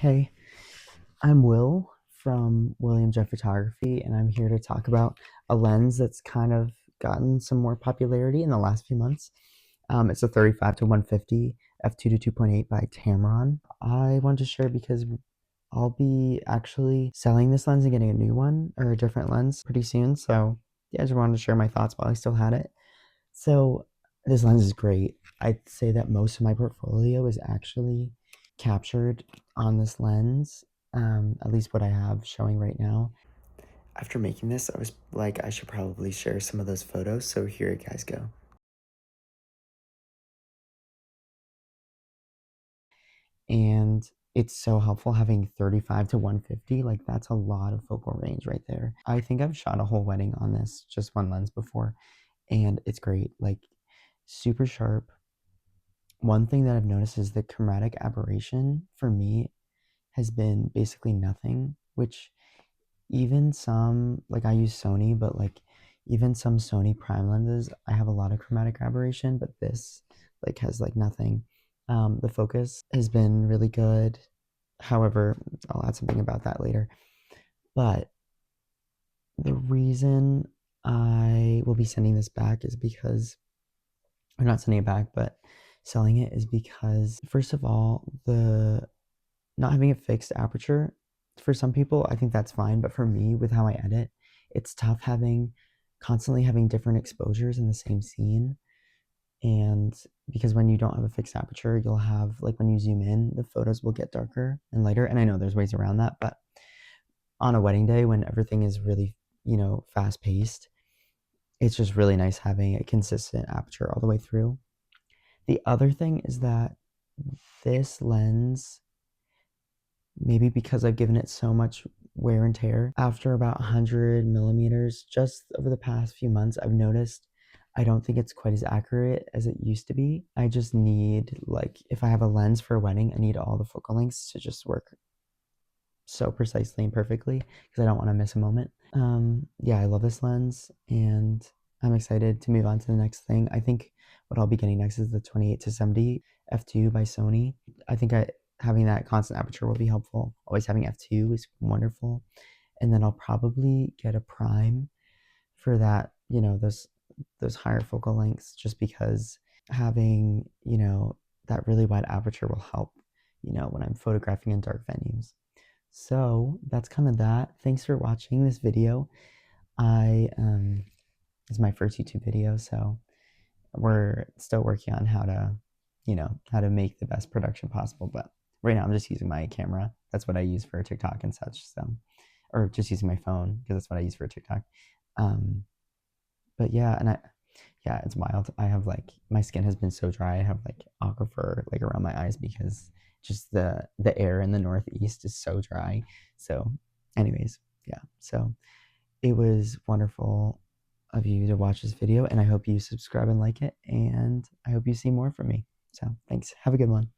Hey, I'm Will from William Jet Photography, and I'm here to talk about a lens that's kind of gotten some more popularity in the last few months. It's a 35 to 150 f2 to 2.8 by Tamron. I wanted to share because I'll be actually selling this lens and getting a new one or a different lens pretty soon. So yeah, I just wanted to share my thoughts while I still had it. So this lens is great. I'd say that most of my portfolio is actually captured on this lens, at least what I have showing right now. After making this, I was like, I should probably share some of those photos, so here you guys go. And it's so helpful having 35 to 150. Like, that's a lot of focal range right there. I think I've shot a whole wedding on this, just one lens before, and it's great. Like, super sharp. One thing that I've noticed is the chromatic aberration for me has been basically nothing, which even some, like I use Sony, but like even some Sony prime lenses, I have a lot of chromatic aberration, but this like has like nothing. The focus has been really good. However, I'll add something about that later. But the reason I will be sending this back is because, or not sending it back, but selling it is because, first of all, the not having a fixed aperture, for some people I think that's fine, but for me, with how I edit, it's tough having constantly having different exposures in the same scene. And because when you don't have a fixed aperture, you'll have, like, when you zoom in, the photos will get darker and lighter, and I know there's ways around that, but on a wedding day when everything is really, fast paced, it's just really nice having a consistent aperture all the way through. The other thing is that this lens, maybe because I've given it so much wear and tear, after about 100 millimeters, just over the past few months, I've noticed I don't think it's quite as accurate as it used to be. I just need, like, if I have a lens for a wedding, I need all the focal lengths to just work so precisely and perfectly because I don't want to miss a moment. Yeah, I love this lens and I'm excited to move on to the next thing. I think what I'll be getting next is the 28 to 70 f2 by Sony. I think having that constant aperture will be helpful. Always having f2 is wonderful. And then I'll probably get a prime for that, those higher focal lengths, just because having, that really wide aperture will help, when I'm photographing in dark venues. So that's kind of that. Thanks for watching this video. I It's my first YouTube video, so we're still working on how to make the best production possible. But right now I'm just using my camera. That's what I use for TikTok and such. So, or just using my phone because that's what I use for TikTok. Um, but yeah, yeah, it's wild. I have, like, my skin has been so dry. I have like aquifer like around my eyes because just the air in the Northeast is so dry. So, anyways, yeah. So it was wonderful of you to watch this video, and I hope you subscribe and like it, and I hope you see more from me. So thanks. Have a good one.